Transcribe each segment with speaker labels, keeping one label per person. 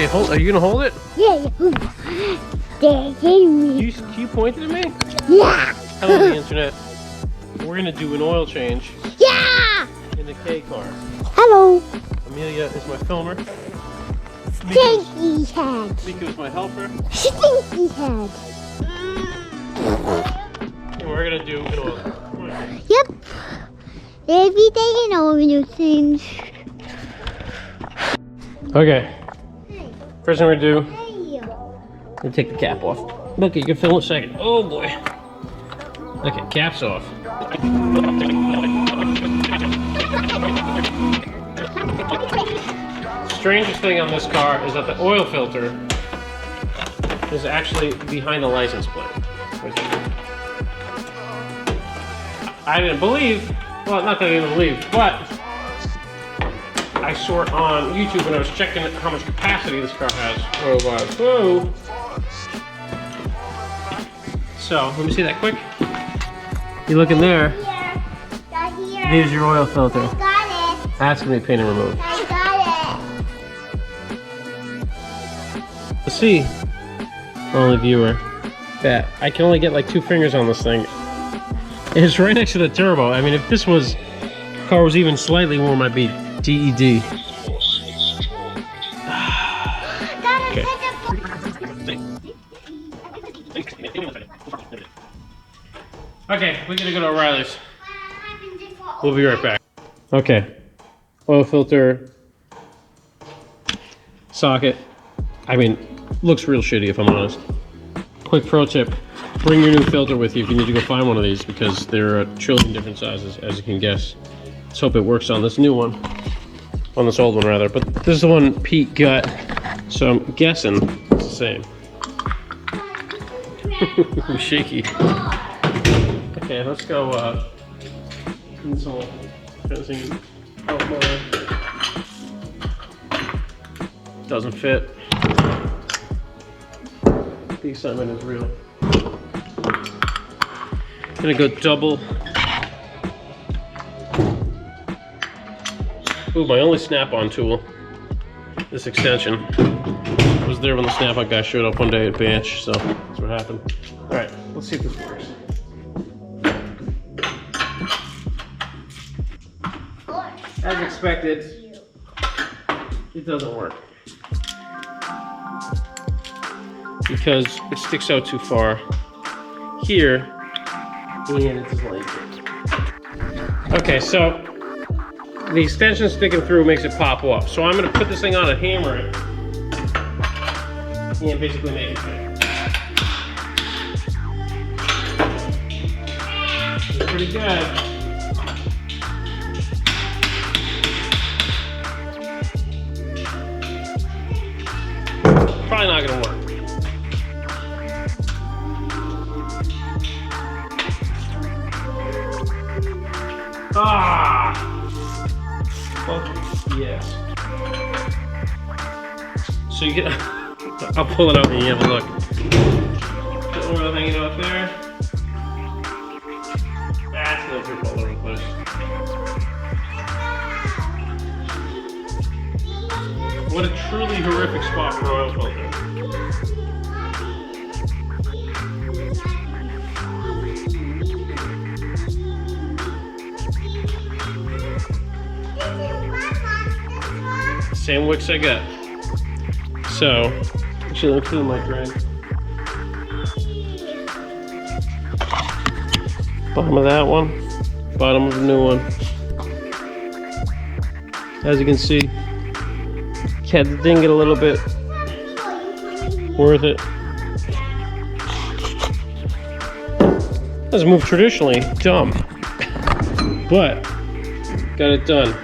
Speaker 1: Okay, are you gonna hold it?
Speaker 2: Yeah.
Speaker 1: Can you point it at me?
Speaker 2: Yeah.
Speaker 1: Hello, the internet. We're gonna do an oil change
Speaker 2: Yeah.
Speaker 1: in the K car.
Speaker 2: Hello.
Speaker 1: Amelia is my filmer.
Speaker 2: Stinky head.
Speaker 1: Mika is my helper.
Speaker 2: Stinky head.
Speaker 1: And we're gonna do an oil.
Speaker 2: Yep. Every day you know new things.
Speaker 1: Okay. First thing we're gonna do,
Speaker 2: Hey.
Speaker 1: we're gonna take the cap off. Okay, you can film in a second. Oh boy. Okay, cap's off. Strangest thing on this car is that the oil filter is actually behind the license plate. I didn't believe, well, not that I didn't believe, but I saw it on YouTube when I was checking how much capacity this car has. Oil-wise. Whoa! So, let me see that quick. You look in there,
Speaker 2: Here.
Speaker 1: there's your oil filter.
Speaker 2: Got it.
Speaker 1: That's gonna be paint and remove.
Speaker 2: I got
Speaker 1: Let's see, only viewer, that I can only get like 2 fingers on this thing. It's right next to the turbo. I mean, if this car was even slightly warm, I'd be DED. Okay. Okay, we're gonna go to O'Reilly's. We'll be right back. Okay, oil filter, socket. I mean, looks real shitty if I'm honest. Quick pro tip, bring your new filter with you if you need to go find one of these because there are a trillion different sizes, as you can guess. Let's hope it works on this new one. On this old one rather, but this is the one Pete got, so I'm guessing it's the same. Shaky. Okay, let's go insole fencing outboard. Doesn't fit. The excitement is real. Gonna go double. Ooh, my only snap-on tool. This extension. I was there when the snap-on guy showed up one day at Banch, so that's what happened. All right, let's see if this works. As expected, it doesn't work. Because it sticks out too far here, and it doesn't like it. Okay, so the extension sticking through makes it pop off. So I'm gonna put this thing on and hammer it, and basically make it fit. It's pretty good. Probably not gonna work. Ah! Fuck yes. So you get, I'll pull it out and you have a look. The oil hanging out there. That's no drip all over the place. What a truly horrific spot for oil filter. Same wicks I got. So, actually let me fill my drag. Bottom of that one, bottom of the new one. As you can see, had the ding it a little bit. Worth it. Doesn't move traditionally, dumb. But, got it done.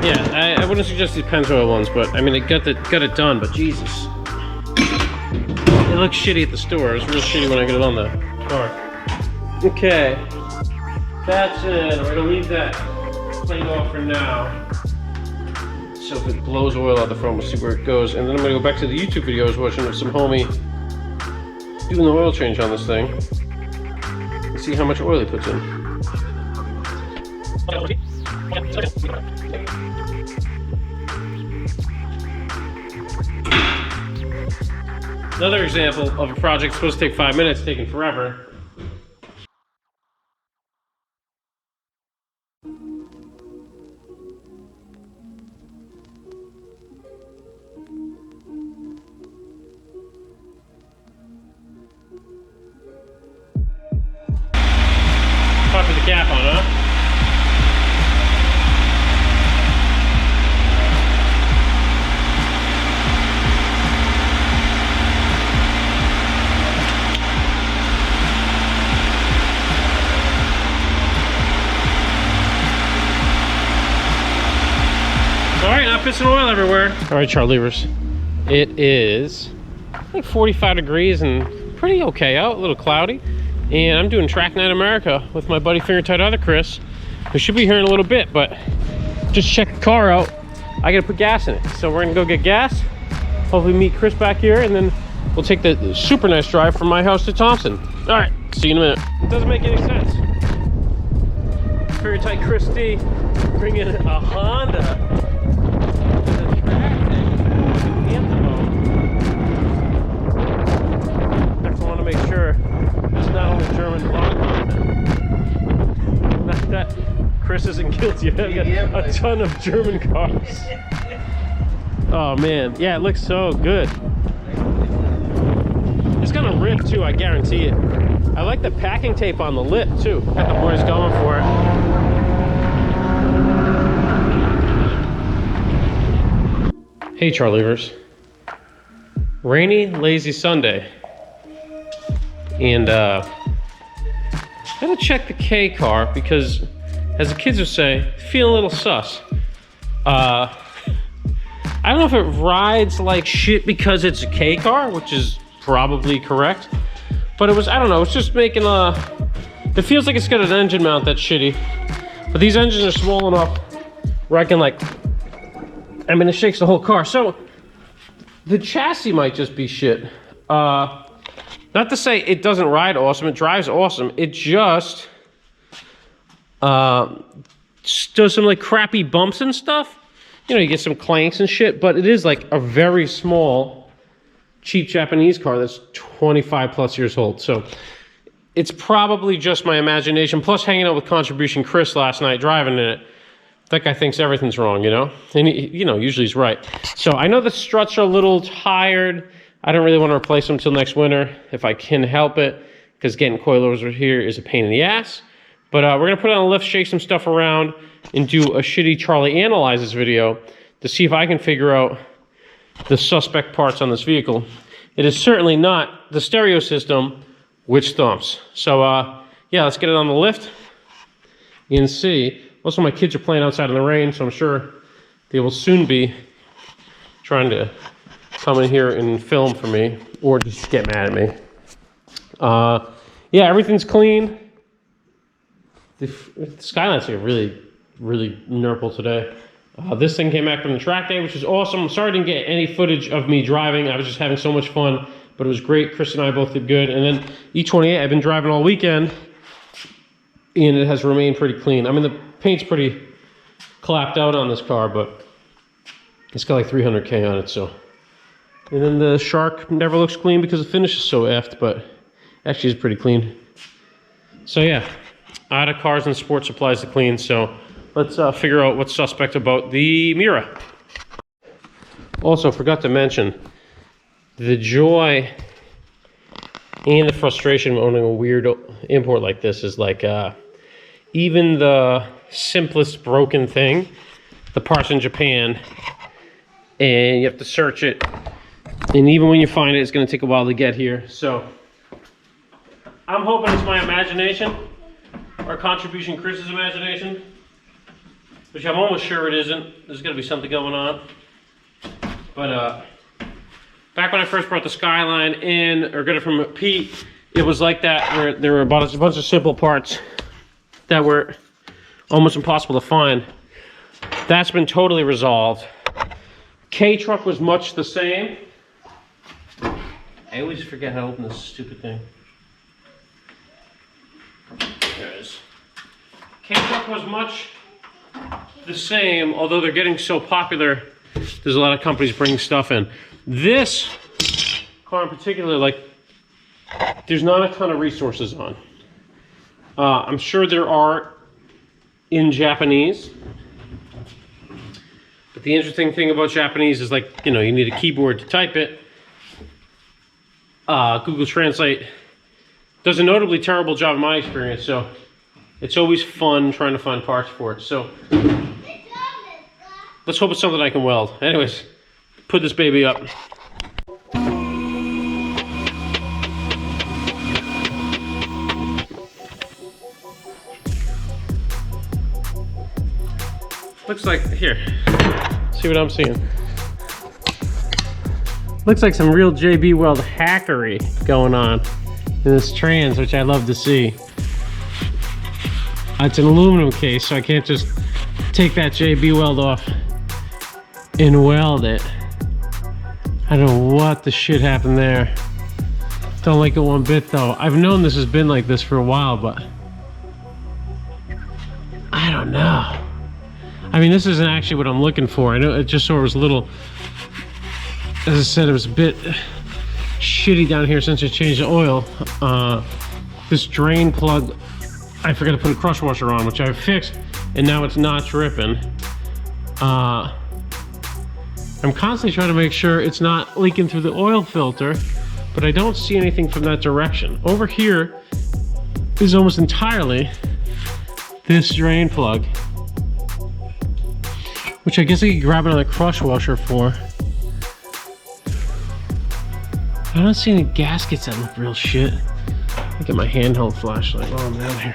Speaker 1: Yeah, I wouldn't suggest these Pennzoil ones, but I mean, it got it done. But Jesus, it looks shitty at the store. It's real shitty when I get it on the car. Okay, that's it. We're gonna leave that plate off for now. So if it blows oil out the front, we'll see where it goes. And then I'm gonna go back to the YouTube video I was watching of some homie doing the oil change on this thing and see how much oil he puts in. Another example of a project supposed to take 5 minutes, taking forever. Time for the cap on, huh? Alright, not pissing oil everywhere. Alright, Charlevers. It is like 45 degrees and pretty okay out, a little cloudy. And I'm doing Track Night America with my buddy Finger Tight Other Chris, who should be here in a little bit, but just check the car out. I gotta put gas in it. So we're gonna go get gas, hopefully meet Chris back here, and then we'll take the super nice drive from my house to Thompson. Alright, see you in a minute. It doesn't make any sense. Finger Tight Chris D bringing a Honda. Make sure it's not only German block. Not that Chris isn't guilty. I've got a ton of German cars. Oh man, yeah, it looks so good. It's gonna rip too, I guarantee it. I like the packing tape on the lip too. Got the boys going for it. Hey Charlevers. Rainy, lazy Sunday. And I gotta check the K car because, as the kids would say, feeling a little sus. I don't know if it rides like shit because it's a K car, which is probably correct. But it was, I don't know, it's just making it feels like it's got an engine mount that's shitty. But these engines are small enough where I can it shakes the whole car. So, the chassis might just be shit. Not to say it doesn't ride awesome, it drives awesome. It just does some like crappy bumps and stuff. You know, you get some clanks and shit, but it is like a very small, cheap Japanese car that's 25 plus years old. So it's probably just my imagination. Plus hanging out with Contribution Chris last night, driving in it. That guy thinks everything's wrong, you know? And he, you know, usually he's right. So I know the struts are a little tired. I don't really want to replace them until next winter if I can help it, because getting coilovers over here is a pain in the ass. But we're going to put it on a lift, shake some stuff around, and do a shitty Charlie Analyzes video to see if I can figure out the suspect parts on this vehicle. It is certainly not the stereo system, which thumps. So, yeah, let's get it on the lift and see. Also, my kids are playing outside in the rain, so I'm sure they will soon be trying to come in here and film for me, or just get mad at me. Yeah, everything's clean. The skylights are really, really nurple today. This thing came back from the track day, which is awesome. I'm sorry I didn't get any footage of me driving. I was just having so much fun, but it was great. Chris and I both did good. And then E28, I've been driving all weekend, and it has remained pretty clean. I mean, the paint's pretty clapped out on this car, but it's got like 300K on it, so. And then the Shark never looks clean because the finish is so effed, but actually it's pretty clean. So yeah, out of cars and sports supplies to clean, so let's figure out what's suspect about the Miura. Also, forgot to mention, the joy and the frustration of owning a weird import like this is like, even the simplest broken thing, the parts in Japan, and you have to search it. And even when you find it, it's going to take a while to get here. So I'm hoping it's my imagination, or Contribution Chris's imagination, which I'm almost sure it isn't. There's got to be something going on. But back when I first brought the Skyline in, or got it from Pete, it was like that, where there were a bunch of simple parts that were almost impossible to find. That's been totally resolved. K-Truck was much the same. I always forget how to open this stupid thing. There it is. K-Truck was much the same, although they're getting so popular. There's a lot of companies bringing stuff in. This car in particular, like, there's not a ton of resources on. I'm sure there are in Japanese. But the interesting thing about Japanese is, like, you know, you need a keyboard to type it. Google Translate does a notably terrible job in my experience, so it's always fun trying to find parts for it. So let's hope it's something I can weld. Anyways, put this baby up. Looks like, here, see what I'm seeing. Looks like some real JB Weld hackery going on in this trans, which I love to see. It's an aluminum case, so I can't just take that JB Weld off and weld it. I don't know what the shit happened there. Don't like it one bit though. I've known this has been like this for a while, but I don't know. I mean, this isn't actually what I'm looking for. I know it just sort of was a little, as I said, it was a bit shitty down here since I changed the oil. This drain plug, I forgot to put a crush washer on, which I fixed, and now it's not dripping. I'm constantly trying to make sure it's not leaking through the oil filter, but I don't see anything from that direction. Over here is almost entirely this drain plug, which I guess I could grab another crush washer for. I don't see any gaskets that look real shit. Look at my handheld flashlight while I'm down here.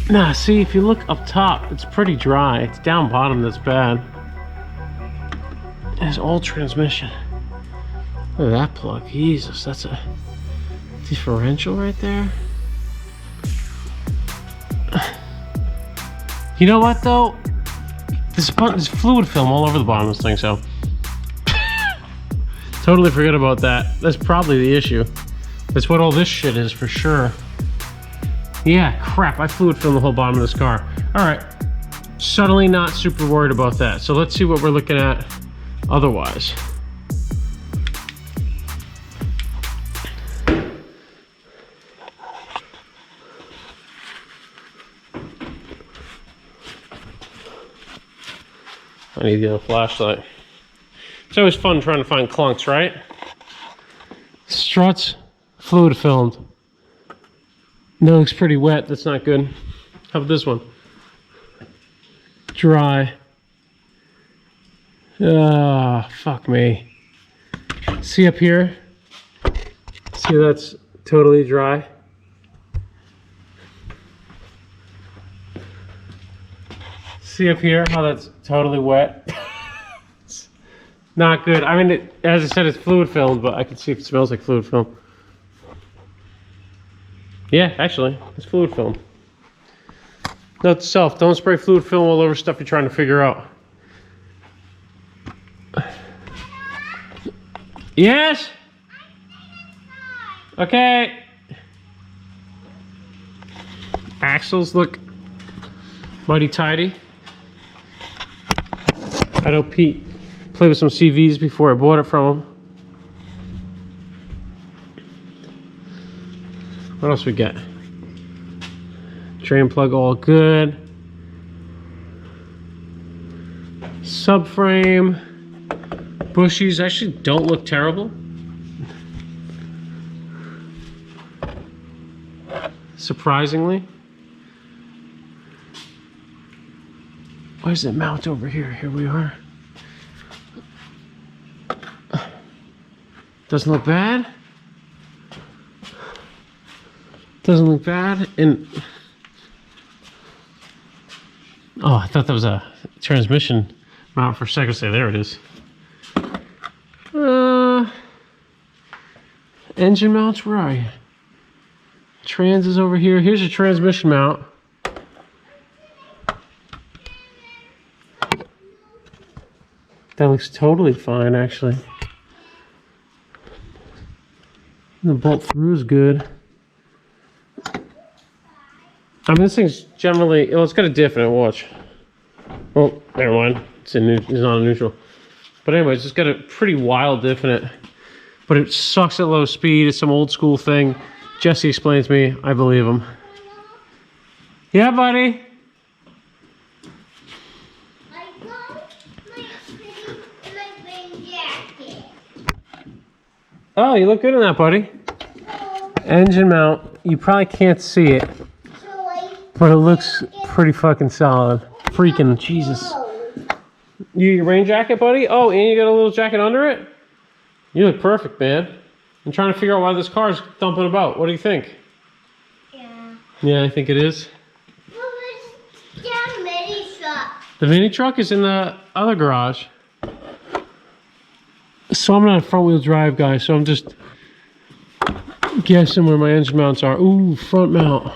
Speaker 1: Nah, see, if you look up top, it's pretty dry. It's down bottom that's bad. It's old transmission. Look at that plug. Jesus, that's a differential right there. You know what though? There's fluid film all over the bottom of this thing, so totally forget about that. That's probably the issue. That's what all this shit is for sure. Yeah, crap, I fluid filmed the whole bottom of this car. All right, suddenly not super worried about that. So let's see what we're looking at otherwise. I need the other flashlight. It's always fun trying to find clunks, right? Struts, fluid filmed. That looks pretty wet. That's not good. How about this one? Dry. Ah, fuck me. See up here? See, that's totally dry. See up here how that's totally wet? Not good. I mean, as I said, it's fluid filled, but I can see if it smells like fluid film. Yeah, actually, it's fluid film. Note to self, don't spray fluid film all over stuff you're trying to figure out. Yes? Okay. Axles look mighty tidy. I know Pete played with some CVs before I bought it from him. What else we got? Drain plug all good. Subframe. Bushies actually don't look terrible. Surprisingly. Why does it mount over here? Here we are. Doesn't look bad. Doesn't look bad. And oh, I thought that was a transmission mount for a second. Say, there it is. Engine mounts, where are you? Trans is over here. Here's your transmission mount. That looks totally fine, actually. The bolt through is good. I mean, this thing's generally, well, it's got a diff in it, watch. Well, never mind. It's not a neutral. But anyways, it's got a pretty wild diff in it. But it sucks at low speed. It's some old school thing. Jesse explains to me. I believe him. Yeah, buddy?
Speaker 2: I got my rain jacket.
Speaker 1: Oh, you look good in that, buddy.
Speaker 2: So,
Speaker 1: Engine mount. You probably can't see it. But it looks pretty fucking solid. Freaking Jesus. Your rain jacket, buddy? Oh, and you got a little jacket under it? You look perfect, man. I'm trying to figure out why this car's dumping about. What do you think?
Speaker 2: Yeah.
Speaker 1: Yeah, I think it is.
Speaker 2: What was the mini truck?
Speaker 1: The mini truck is in the other garage. So I'm not a front wheel drive guy, so I'm just guessing where my engine mounts are. Ooh, front mount.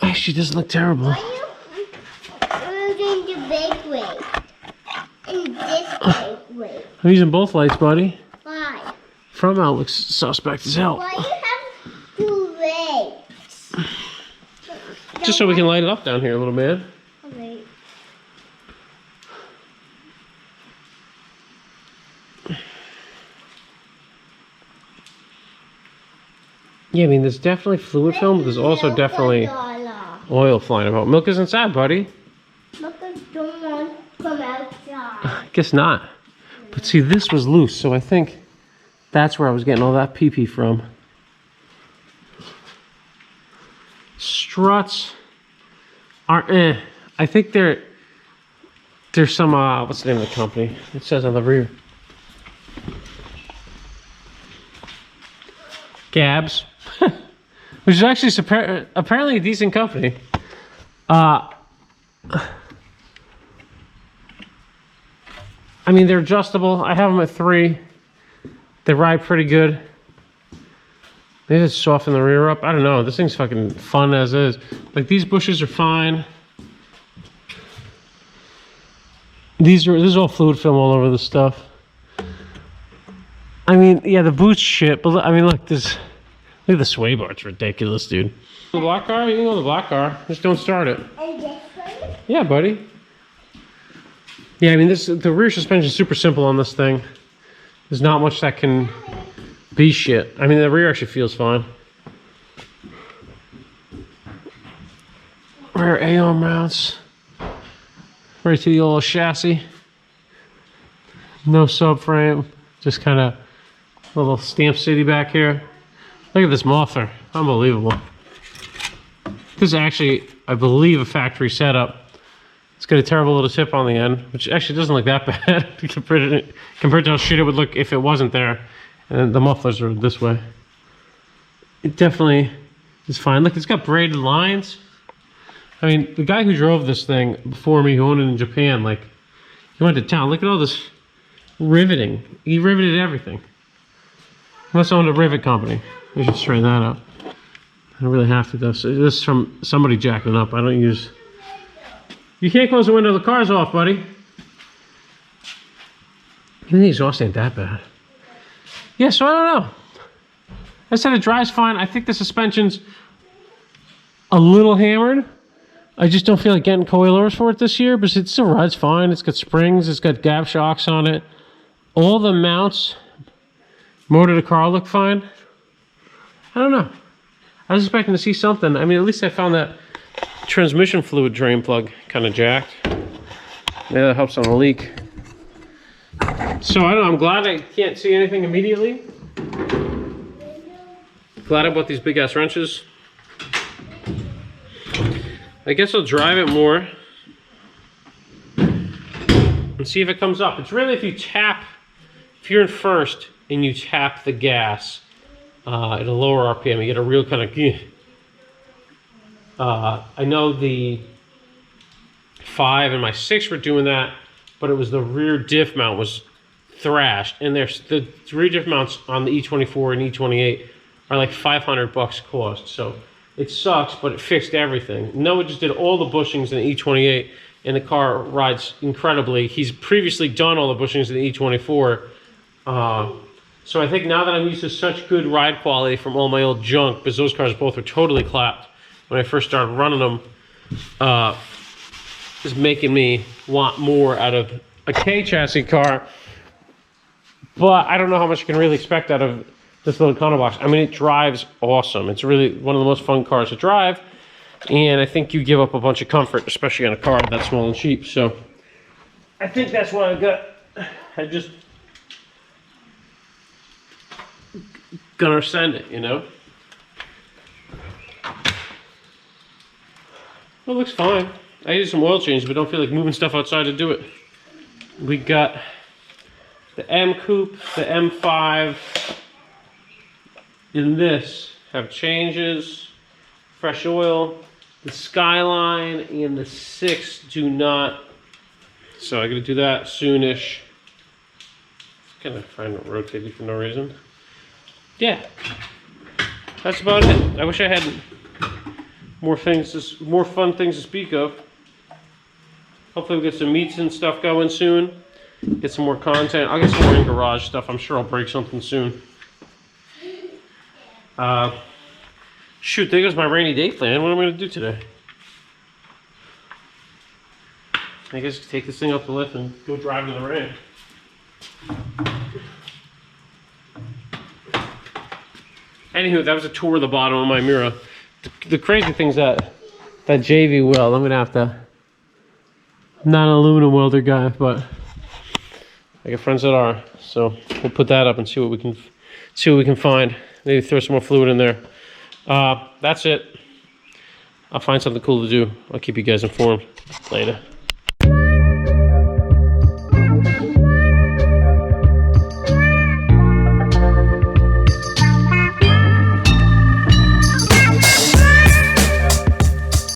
Speaker 1: Actually, doesn't look terrible.
Speaker 2: Why are you using the big way? And this big way?
Speaker 1: I'm using both lights, buddy.
Speaker 2: Why?
Speaker 1: Front mount looks suspect as hell.
Speaker 2: Why you have two legs?
Speaker 1: Just so we can light it up down here a little bit.
Speaker 2: Okay.
Speaker 1: Yeah, I mean, there's definitely fluid film, but there's also definitely oil flying about. Milk is inside, buddy.
Speaker 2: Look, I don't want to come outside.
Speaker 1: I guess not. But see, this was loose, so I think that's where I was getting all that pee-pee from. Struts are I think there's some what's the name of the company? It says on the rear. Gabs. Which is actually apparently a decent company. I mean, they're adjustable. I have them at 3. They ride pretty good. They just soften the rear up. I don't know. This thing's fucking fun as is. Like, these bushes are fine. This is all fluid film all over the stuff. I mean, yeah, the boot's shit, but I mean, look at the sway bar. It's ridiculous, dude. The black car? You can go the black car. Just don't start it.
Speaker 2: And this one?
Speaker 1: Yeah, buddy. Yeah, I mean, the rear suspension is super simple on this thing. There's not much that can be shit. I mean, the rear actually feels fine. Rear A-arm mounts. Right to the old chassis. No subframe. Just kind of a little Stamp City back here. Look at this muffler. Unbelievable. This is actually, I believe, a factory setup. It's got a terrible little tip on the end, which actually doesn't look that bad compared to how shit it would look if it wasn't there. And the mufflers are this way. It definitely is fine. Look, it's got braided lines. I mean, the guy who drove this thing before me, who owned it in Japan, like, he went to town. Look at all this riveting. He riveted everything. Must own a rivet company. We should straighten that out. I don't really have to though. So this is from somebody jacking up. I don't use. You can't close the window. The car's off, buddy. Even the exhaust ain't that bad. Yeah, so I don't know. I said it drives fine. I think the suspension's a little hammered. I just don't feel like getting coilovers for it this year, but it still rides fine. It's got springs. It's got gap shocks on it. All the mounts, motor to car look fine. I don't know. I was expecting to see something. I mean, at least I found that transmission fluid drain plug kind of jacked. Maybe that helps on a leak. So I don't know. I'm glad I can't see anything immediately. Glad I bought these big ass wrenches. I guess I'll drive it more and see if it comes up. It's really if you're in first and you tap the gas at a lower RPM, you get a real kind of. I know the 5 and my 6 were doing that, but it was the rear diff mount was thrashed, and there's the rear diff mounts on the E24 and E28 are like $500 cost. So it sucks, but it fixed everything. Noah just did all the bushings in the E28, and the car rides incredibly. He's previously done all the bushings in the E24. So I think now that I'm used to such good ride quality from all my old junk, because those cars both were totally clapped when I first started running them, is making me want more out of a K chassis car. But I don't know how much you can really expect out of this little Econobox. I mean, it drives awesome. It's really one of the most fun cars to drive. And I think you give up a bunch of comfort, especially on a car that's small and cheap. So I think that's why I just gonna send it, you know? It looks fine. I did some oil changes, but don't feel like moving stuff outside to do it. We got the M Coupe, the M5, and this have changes, fresh oil. The Skyline and the 6 do not. So I'm gonna do that soonish. Just gonna find it rotated for no reason. Yeah, that's about it. I wish I had more fun things to speak of. Hopefully we'll get some meets and stuff going soon. Get some more content. I'll get some more in garage stuff. I'm sure I'll break something soon. Shoot, there goes my rainy day plan. What am I gonna do today? I guess take this thing up the lift and go drive in the rain. Anywho, that was a tour of the bottom of my Miura. The crazy thing's that JV weld, I'm gonna have to. I'm not an aluminum welder guy, but I got friends that are, so we'll put that up and see what we can find. Maybe throw some more fluid in there. That's it. I'll find something cool to do. I'll keep you guys informed later.